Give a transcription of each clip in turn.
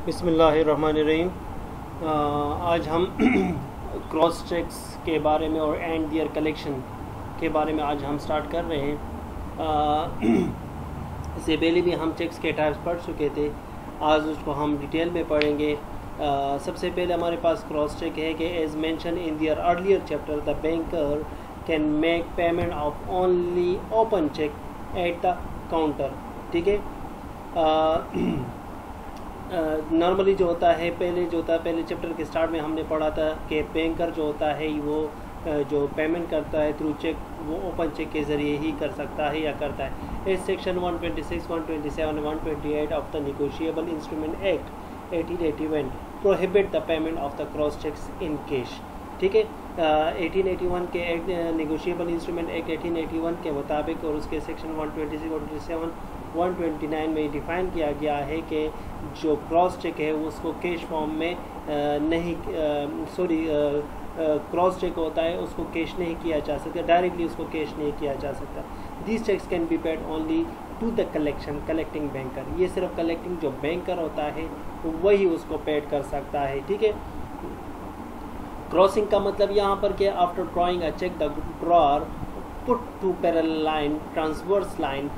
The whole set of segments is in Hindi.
बिस्मिल्लाहिर्रहमानिर्रहीम। आज हम क्रॉस चेक्स के बारे में और एंड ईयर कलेक्शन के बारे में आज हम स्टार्ट कर रहे हैं। इससे पहले भी हम चेक्स के टाइप्स पढ़ चुके थे, आज उसको हम डिटेल में पढ़ेंगे। सबसे पहले हमारे पास क्रॉस चेक है कि as mentioned in their earlier chapter the banker can make payment of only open cheque at the counter. ठीक है, नॉर्मली जो होता है पहले चैप्टर के स्टार्ट में हमने पढ़ा था कि बैंकर जो होता है वो जो पेमेंट करता है थ्रू चेक वो ओपन चेक के ज़रिए ही कर सकता है या करता है। इस section 126, 127, 128 of the negotiable instrument act 1881 prohibit the payment of the cross checks in cash. ठीक है, 1881 के एक्ट नेगोशिएबल इंस्ट्रूमेंट एक्ट 1881 के मुताबिक और उसके सेक्शन 126, 127, 129 में डिफ़ाइन किया गया है कि जो क्रॉस चेक है उसको कैश फॉर्म में क्रॉस चेक होता है उसको कैश नहीं किया जा सकता, डायरेक्टली उसको कैश नहीं किया जा सकता। This cheques can be paid only to the collecting banker. ये सिर्फ कलेक्टिंग जो बैंकर होता है वही उसको पेड कर सकता है। ठीक है, क्रॉसिंग का मतलब यहाँ पर कि after drawing a cheque the drawer put two parallel line transverse line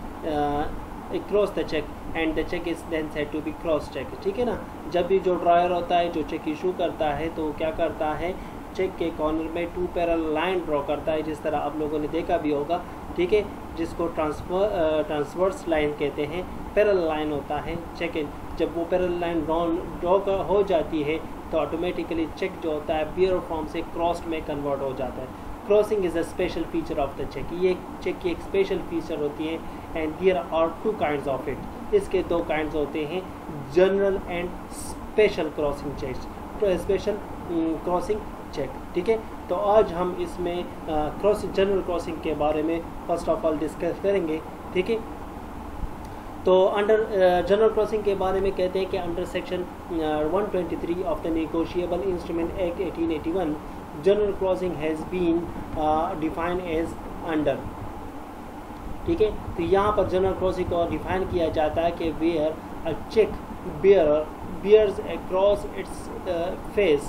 across the check and the check is then said to be cross check। ठीक है ना, जब भी जो ड्रायर होता है जो चेक इशू करता है तो क्या करता है, चेक के कॉर्नर में टू पैरेलल लाइन ड्रॉ करता है, जिस तरह आप लोगों ने देखा भी होगा। ठीक है, जिसको ट्रांसवर्स लाइन कहते हैं। पैरेलल लाइन होता है चेक इन, जब वो पैरेलल लाइन ड्रॉ हो जाती है तो ऑटोमेटिकली चेक जो होता है बियर फॉर्म से क्रॉस्ड में कन्वर्ट हो जाता है। Crossing is a special feature of the cheque. ये चेक की एक स्पेशल फीचर होती है and there are two kinds of it. इसके दो काइंड्स होते हैं, general and special crossing cheque. Special crossing cheque. ठीक है, तो आज हम इसमें जनरल क्रॉसिंग के बारे में फर्स्ट ऑफ ऑल डिस्कस करेंगे। ठीक है, तो अंडर जनरल क्रॉसिंग के बारे में कहते हैं कि under section 123 of the negotiable instrument act 1881 general crossing has been defined as under. ठीक है, तो यहाँ पर जनरल क्रॉसिंग को डिफाइन किया जाता है कि where a cheque bears across its face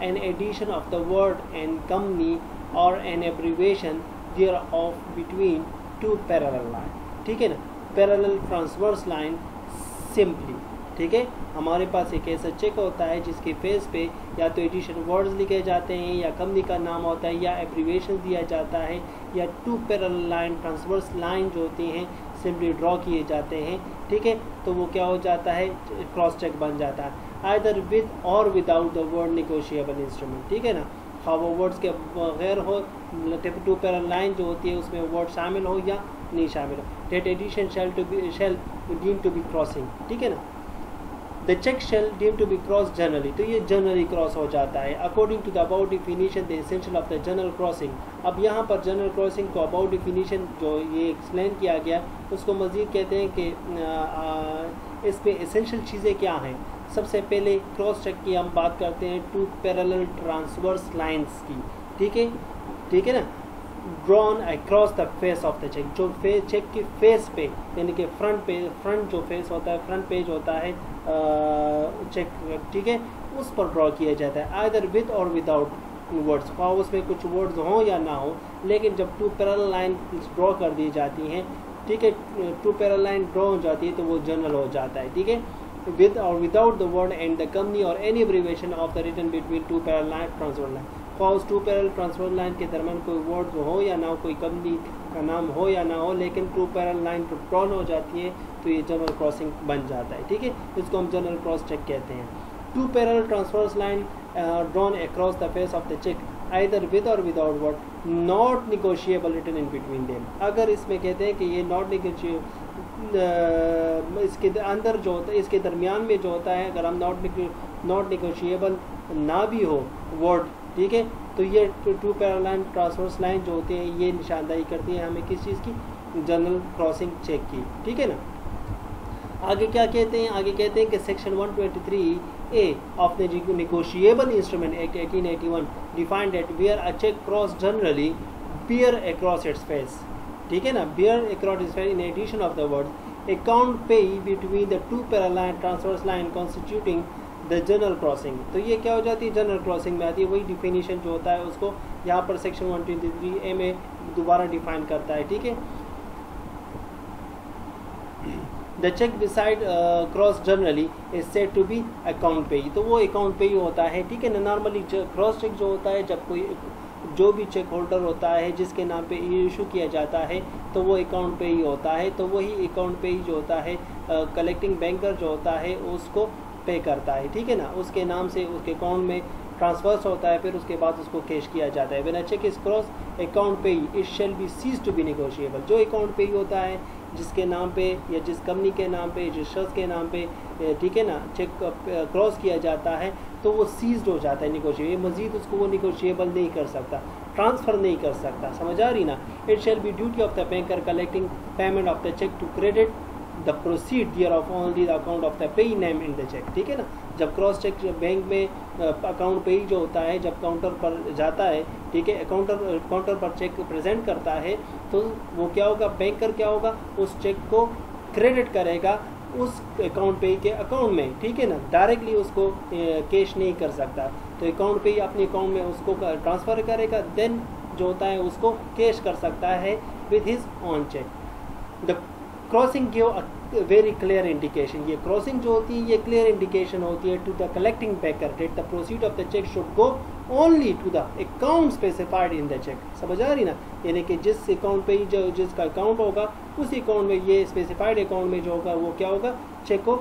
an addition of the word and company or an abbreviation thereof between two parallel line। ठीक है ना, पैरेलल ट्रांसवर्स लाइन सिंपली। ठीक है, हमारे पास एक ऐसा चेक होता है जिसके फेस पे या तो एडिशन वर्ड्स लिखे जाते हैं या कंपनी का नाम होता है या एब्रीविएशन दिया जाता है या two parallel line transverse line जो होती हैं सिंपली ड्रॉ किए जाते हैं। ठीक है, तो वो क्या हो जाता है, क्रॉस चेक बन जाता है, either with or without the word negotiable instrument. ठीक है ना, हाँ वो वर्ड्स के बगैर हो, टू पैरेलल लाइन जो होती है उसमें वर्ड शामिल हो या नहीं शामिल हो। That addition shall deem to be crossing. ठीक है ना, the cheque shall deem to be cross generally, तो ये जनरली क्रॉस हो जाता है। According to the about definition the essential of the general crossing. अब यहाँ पर जनरल क्रॉसिंग को अबाउट डिफिनीशन जो ये एक्सप्लेन किया गया उसको मज़ीद कहते हैं कि इसमें एसेंशियल चीज़ें क्या हैं। सबसे पहले क्रॉस चेक की हम बात करते हैं टू पैरेलल ट्रांसवर्स लाइन्स की। ठीक है ना, drawn across the face of the cheque, जो चेक की फेस पे यानी कि फ्रंट जो फेस होता है, फ्रंट पेज होता है चेक। ठीक है, उस पर ड्रॉ किया जाता है, either with or without words, हाँ उसमें कुछ वर्ड्स हों या ना हो, लेकिन जब टू पैरेलल लाइन ड्रॉ कर दी जाती हैं, ठीक है, टू पैरेलल लाइन ड्रॉ हो जाती है तो वो जनरल हो जाता है। ठीक है, with or without the word and the company or any abbreviation of the written between two parallel line transfer line. Force two parallel transfer line के दरमियान कोई वर्ड हो या ना हो, कोई कंपनी का नाम हो या ना हो, लेकिन टू पैरेलल लाइन ड्रॉन हो जाती है तो ये जनरल क्रॉसिंग बन जाता है। ठीक है, इसको हम जनरल क्रॉस चेक कहते हैं। Two parallel transverse line drawn across the face of the cheque either with or without word not negotiable written in between them. अगर इसमें कहते हैं कि ये नॉट निगोशिएबल, इसके अंदर जो होता है, इसके दरमियान में जो होता है, अगर हम नॉट निगोशिएबल ना भी हो वर्ड, ठीक है, तो ये two parallel line transverse line जो होती है ये निशानदाही करती है हमें किस चीज़ की, जनरल क्रॉसिंग चेक की। ठीक है ना, आगे क्या कहते हैं, आगे कहते हैं कि section 123A of the negotiable instrument act 1881 defined that where a cheque cross generally bear across its face. ठीक है ना, bear across is in addition of the words account pay between the two parallel transverse line constituting the general crossing. तो ये क्या हो जाती है, जनरल क्रॉसिंग में आती है। वही डिफिनीशन जो होता है उसको यहाँ पर सेक्शन 123A में दोबारा डिफाइन करता है, ठीक है। The cheque beside cross generally is said to be account pay, तो वो अकाउंट पे ही होता है, ठीक है ना। नॉर्मली क्रॉस चेक जो होता है, जब कोई जो भी चेक होल्डर होता है जिसके नाम पे इशू किया जाता है तो वो अकाउंट पे ही होता है। तो वही अकाउंट पे ही जो होता है कलेक्टिंग बैंकर जो होता है उसको पे करता है, ठीक है ना। उसके नाम से उसके अकाउंट में ट्रांसफर्स होता है, फिर उसके बाद उसको कैश किया जाता है। When a cheque is cross account pay it shall be cease to be negotiable. जो अकाउंट पे ही होता है जिसके नाम पे या जिस कंपनी के नाम पे, जिस शख्स के नाम पे, ठीक है ना, चेक क्रॉस किया जाता है तो वो सीज्ड हो जाता है, नेगोशिएबल। मजीद उसको वो नेगोशिएबल नहीं कर सकता, ट्रांसफ़र नहीं कर सकता, समझ आ रही ना। It shall be duty of the banker collecting payment of the cheque to credit the proceed their of only the account of the payee name in the cheque, ठीक है ना। जब क्रॉस चेक बैंक में अकाउंट पेई जो होता है जब काउंटर पर जाता है, ठीक है, काउंटर पर चेक प्रेजेंट करता है तो वो क्या होगा, बैंकर क्या होगा, उस चेक को क्रेडिट करेगा उस अकाउंट पे के अकाउंट में, ठीक है ना। डायरेक्टली उसको कैश नहीं कर सकता, तो अकाउंट पे ही अपने अकाउंट में उसको ट्रांसफ़र करेगा, देन जो होता है उसको कैश कर सकता है with his own cheque. The crossing give a very clear indication, ये क्रॉसिंग जो होती है ये क्लियर इंडिकेशन होती है to the collecting banker that the proceed of the cheque should go only to the account specified in the cheque. समझ आ रही ना, यानी कि जिस अकाउंट पे ही जो जिसका अकाउंट होगा उस अकाउंट में ये स्पेसिफाइड अकाउंट में जो होगा वो क्या होगा, चेक को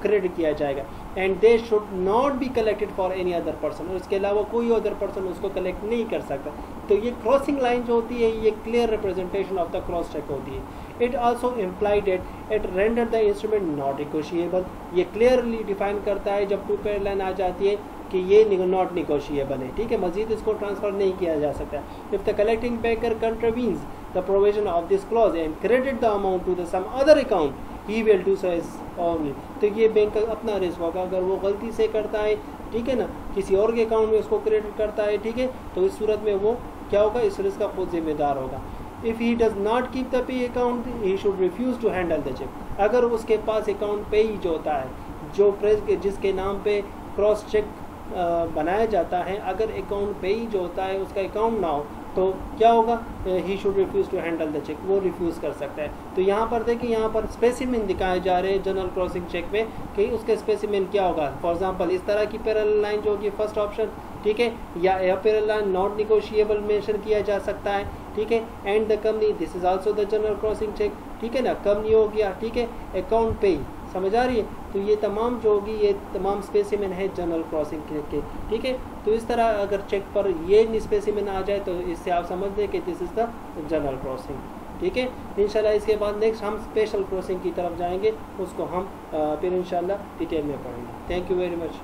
क्रेडिट किया जाएगा। And they should not be collected for any other person, उसके अलावा कोई अदर पर्सन उसको कलेक्ट नहीं कर सकता। तो ये क्रॉसिंग लाइन जो होती है ये clear representation of the cross cheque होती है। It also imply that it render the instrument not negotiable, ये क्लियरली डिफाइन करता है जब टू पेयर लाइन आ जाती है कि ये नॉट निगोशिएबल है, ठीक है, मजीद इसको ट्रांसफ़र नहीं किया जा सकता। If the collecting banker contravenes the provision of this clause and credit the amount to the some other account he will do so as only. तो ये बैंक अपना रिस्क होगा, अगर वो गलती से करता है, ठीक है ना, किसी और के अकाउंट में उसको क्रेडिट करता है, ठीक है, तो इस सूरत में वो क्या होगा, इस रिस्क का खुद जिम्मेदार होगा। If he does not keep the pay account he should refuse to handle the cheque. अगर उसके पास अकाउंट पे ही जो होता है जो जिसके नाम पे क्रॉस चेक बनाया जाता है, अगर अकाउंट पे ही जो होता है उसका अकाउंट ना हो तो क्या होगा, he should refuse to handle the cheque, वो रिफ्यूज़ कर सकता है। तो यहाँ पर देखिए, यहाँ पर स्पेसिमेन दिखाए जा रहे हैं जनरल क्रॉसिंग चेक में कि उसके स्पेसिमेन क्या होगा। फॉर एग्जांपल इस तरह की पैरेलल लाइन जो होगी फर्स्ट ऑप्शन, ठीक है, या parallel line not negotiable mention किया जा सकता है, ठीक है। And the company, this is also the general crossing cheque, ठीक है ना, कंपनी हो गया, ठीक है, अकाउंट पे, समझ आ रही है। तो ये तमाम जो होगी ये तमाम स्पेसिमेन है जनरल क्रॉसिंग के, ठीक है। तो इस तरह अगर चेक पर ये स्पेसिमेन आ जाए तो इससे आप समझ लें कि this is the general crossing, ठीक है। इंशाल्लाह इसके बाद नेक्स्ट हम स्पेशल क्रॉसिंग की तरफ जाएंगे, उसको हम फिर इंशाल्लाह डिटेल में पढ़ेंगे। Thank you very much.